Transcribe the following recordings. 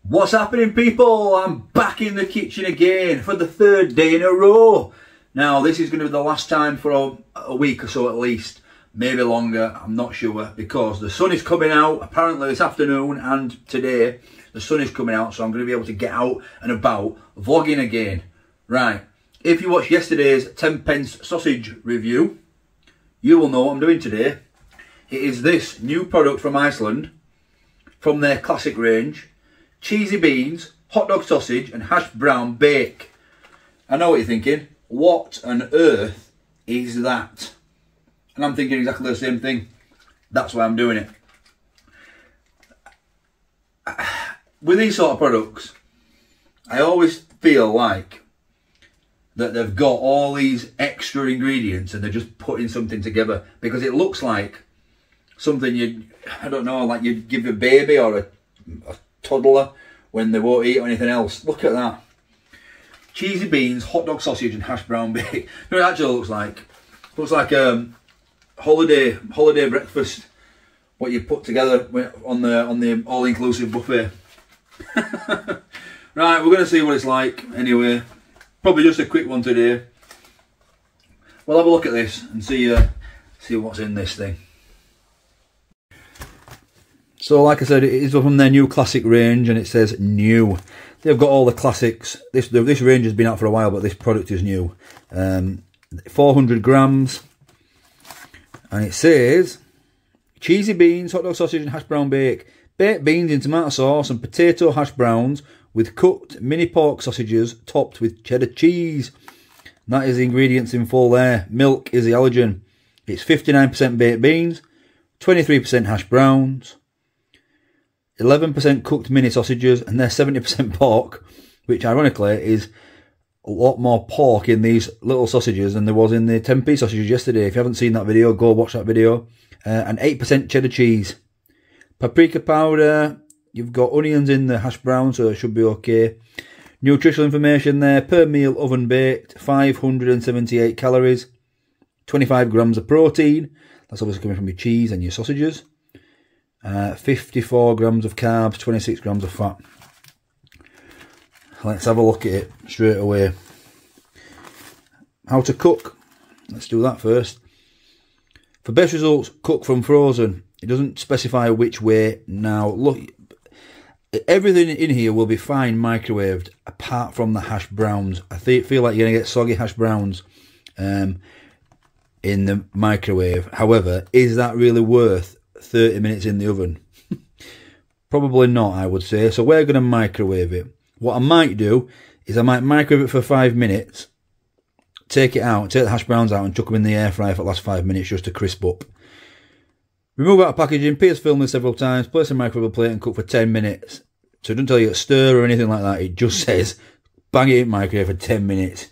What's happening, people? I'm back in the kitchen again for the third day in a row. Now, this is going to be the last time for a week or so at least, maybe longer, I'm not sure, because the sun is coming out apparently this afternoon and today. The sun is coming out, so I'm going to be able to get out and about vlogging again. Right, if you watched yesterday's 10p sausage review, you will know what I'm doing today. It is this new product from Iceland, from their classic range. Cheesy beans, hot dog sausage and hash brown bake. I know what you're thinking. What on earth is that? And I'm thinking exactly the same thing. That's why I'm doing it. With these sort of products, I always feel like that they've got all these extra ingredients and they're just putting something together, because it looks like something I don't know, like you'd give a baby or a toddler when they won't eat anything else. Look at that. Cheesy beans, hot dog sausage and hash brown bake. You know what it actually looks like? Looks like holiday breakfast, what you put together on the all-inclusive buffet. Right, we're going to see what it's like anyway. Probably just a quick one today. We'll have a look at this and see what's in this thing. So, like I said, it is from their new classic range, and it says new. They've got all the classics. This range has been out for a while, but this product is new. 400 grams, and it says cheesy beans, hot dog sausage, and hash brown bake. Baked beans in tomato sauce and potato hash browns with cooked mini pork sausages topped with cheddar cheese. And that is the ingredients in full there. Milk is the allergen. It's 59% baked beans, 23% hash browns, 11% cooked mini sausages, and they're 70% pork, which ironically is a lot more pork in these little sausages than there was in the 10p sausages yesterday. If you haven't seen that video, go watch that video. And 8% cheddar cheese. Paprika powder, you've got onions in the hash brown, so it should be okay. Nutritional information there: per meal oven baked, 578 calories, 25 grams of protein. That's obviously coming from your cheese and your sausages. 54 grams of carbs, 26 grams of fat. Let's have a look at it straight away. How to cook. Let's do that first. For best results, cook from frozen. It doesn't specify which way. Now, look, everything in here will be fine microwaved, apart from the hash browns. I feel like you're going to get soggy hash browns in the microwave. However, is that really worth 30 minutes in the oven? Probably not, I would say. So we're going to microwave it. What I might do is I might microwave it for 5 minutes, take it out, take the hash browns out and chuck them in the air fryer for the last 5 minutes just to crisp up. Remove out of packaging, Pierce film this several times, place in a microwave plate and cook for 10 minutes. So it doesn't tell you to stir or anything like that, it just says bang it in microwave for 10 minutes.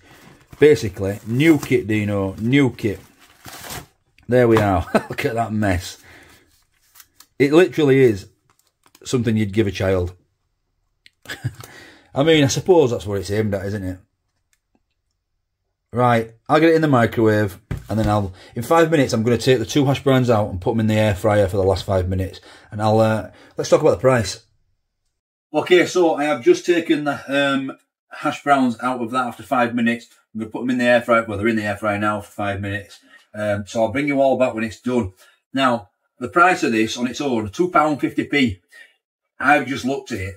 Basically, new kit, Dino, new kit. There we are. Look at that mess. It literally is something you'd give a child. I mean, I suppose that's what it's aimed at, isn't it? Right, I'll get it in the microwave, and then in 5 minutes, I'm going to take the 2 hash browns out and put them in the air fryer for the last 5 minutes. And let's talk about the price. Okay, so I have just taken the hash browns out of that after 5 minutes. I'm going to put them in the air fryer. Well, they're in the air fryer now for 5 minutes. So I'll bring you all back when it's done. Now, the price of this on its own, £2.50p. I've just looked at it.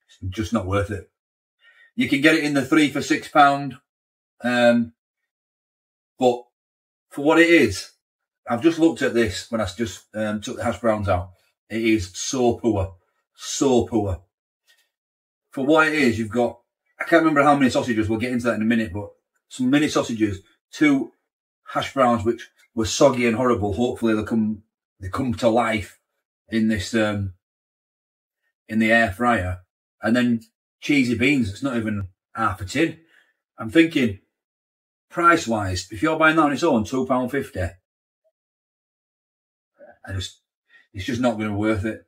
It's just not worth it. You can get it in the 3 for £6. But for what it is, I've just looked at this when I just took the hash browns out. It is so poor. So poor. For what it is, you've got, I can't remember how many sausages, we'll get into that in a minute, but some mini sausages, 2 hash browns which were soggy and horrible. Hopefully they come to life in this in the air fryer. And then cheesy beans, it's not even half a tin. I'm thinking, price wise, if you're buying that on its own, £2.50, it's just not going to be worth it.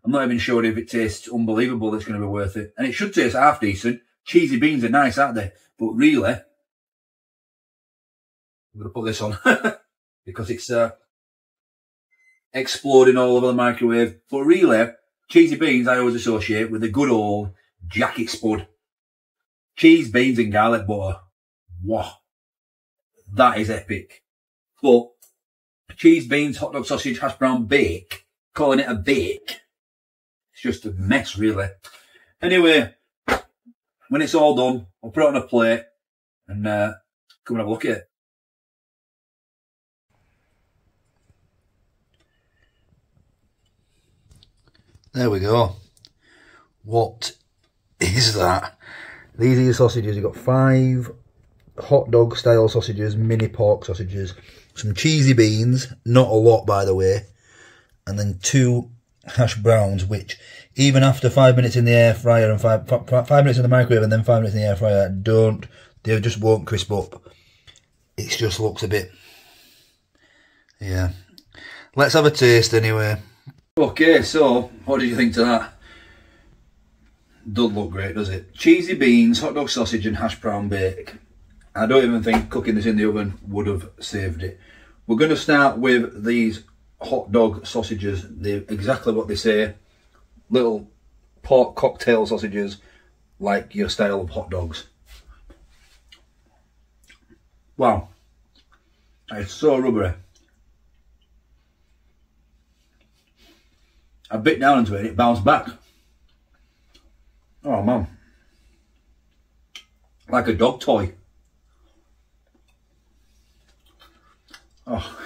I'm not even sure if it tastes unbelievable it's going to be worth it. And it should taste half decent. Cheesy beans are nice, aren't they? But really, I'm going to put this on because it's exploding all over the microwave. But really, Cheesy beans I always associate with the good old jacket spud. Cheese, beans and garlic butter. Wow. That is epic. But cheese, beans, hot dog, sausage, hash brown, bake, calling it a bake, it's just a mess, really. Anyway, when it's all done, I'll put it on a plate and come and have a look at it. There we go. What is that? These are your sausages. You've got 5 hot dog style sausages, mini pork sausages, some cheesy beans, not a lot by the way, and then 2 hash browns, which even after 5 minutes in the air fryer and 5 minutes in the microwave and then 5 minutes in the air fryer, they just won't crisp up. It just looks a bit, yeah. Let's have a taste anyway. Okay, so what did you think to that? Doesn't look great, does it? Cheesy beans, hot dog sausage and hash brown bake. I don't even think cooking this in the oven would have saved it. We're going to start with these hot dog sausages. They're exactly what they say. Little pork cocktail sausages, like your style of hot dogs. Wow. It's so rubbery. I bit down into it and it bounced back. Oh man. Like a dog toy. Oh,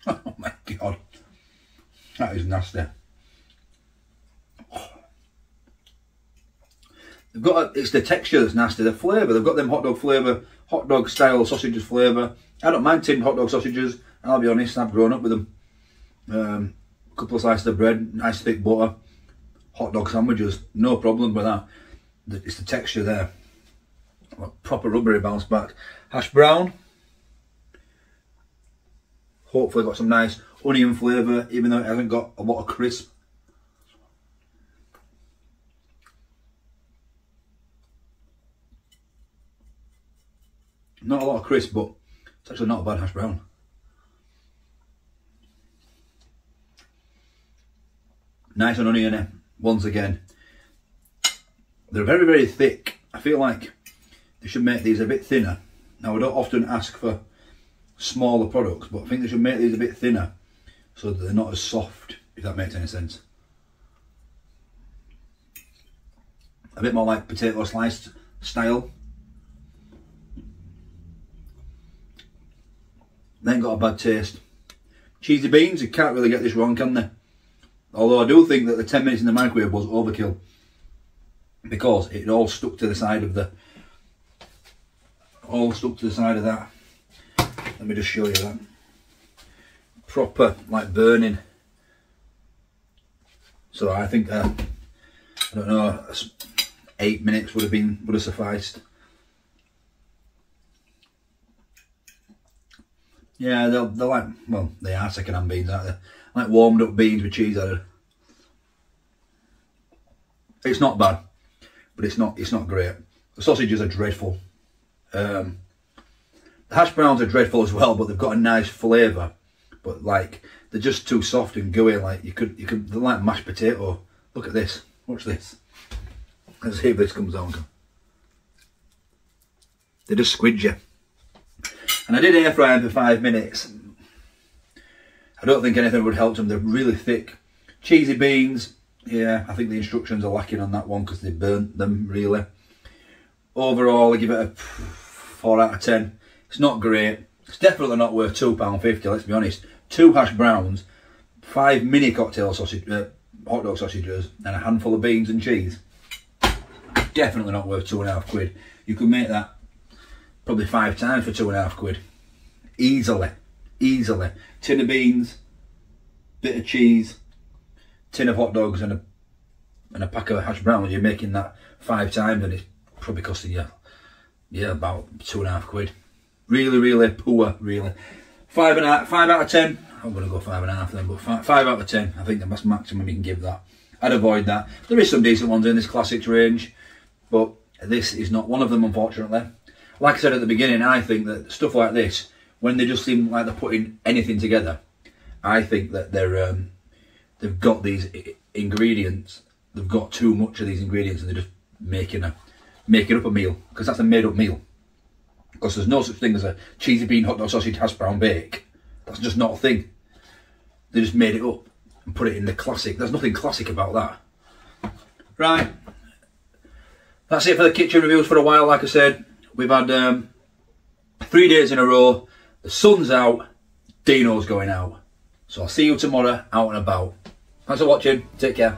oh my God. That is nasty. They've got it's the texture that's nasty, the flavour. They've got them hot dog flavour, hot dog style sausages flavour. I don't mind tinned hot dog sausages. I'll be honest, I've grown up with them. A couple of slices of bread, nice thick butter, hot dog sandwiches, no problem with that. It's the texture there. Proper rubbery bounce back. Hash brown. Hopefully got some nice onion flavour, even though it hasn't got a lot of crisp. Not a lot of crisp, but it's actually not a bad hash brown. Nice and oniony, once again. They're very, very thick. I feel like they should make these a bit thinner. Now, I don't often ask for smaller products, but I think they should make these a bit thinner so that they're not as soft, if that makes any sense. A bit more like potato sliced style. They ain't got a bad taste. Cheesy beans, you can't really get this wrong, can they? Although I do think that the 10 minutes in the microwave was overkill, because it all stuck to the side of that. Let me just show you that. Proper, like burning. So I think, I don't know, 8 minutes would have sufficed. Yeah, they're like, well, they are second-hand beans, aren't they? Like warmed up beans with cheese added. It's not bad, but it's not great. The sausages are dreadful. The hash browns are dreadful as well, but they've got a nice flavour. But like, they're just too soft and gooey. Like they're like mashed potato. Look at this. Watch this. Let's see if this comes on. They just squid you. And I did air fry them for 5 minutes. I don't think anything would help them. They're really thick. Cheesy beans. Yeah, I think the instructions are lacking on that one because they burnt them really. Overall, I give it a 4 out of 10. It's not great. It's definitely not worth £2.50, let's be honest. 2 hash browns, 5 mini cocktail sausage, hot dog sausages, and a handful of beans and cheese. Definitely not worth £2.50. You could make that probably 5 times for £2.50. Easily. Easily. Tin of beans, bit of cheese, tin of hot dogs and a pack of hash browns. You're making that 5 times and it's probably costing you, yeah, about £2.50. Really, really poor, really. 5 out of 10. I'm going to go 5.5 then, but 5 out of 10. I think that's maximum you can give that. I'd avoid that. There is some decent ones in this classics range, but this is not one of them, unfortunately. Like I said at the beginning, I think that stuff like this, when they just seem like they're putting anything together, I think that they've got these ingredients they've got too much of these ingredients and they're just making up a meal, because that's a made up meal. Because there's no such thing as a cheesy bean hot dog sausage hash brown bake. That's just not a thing. They just made it up and put it in the classic. There's nothing classic about that. Right, that's it for the kitchen reviews for a while. Like I said, we've had 3 days in a row. The sun's out, Dino's going out. So I'll see you tomorrow out and about. Thanks for watching, take care.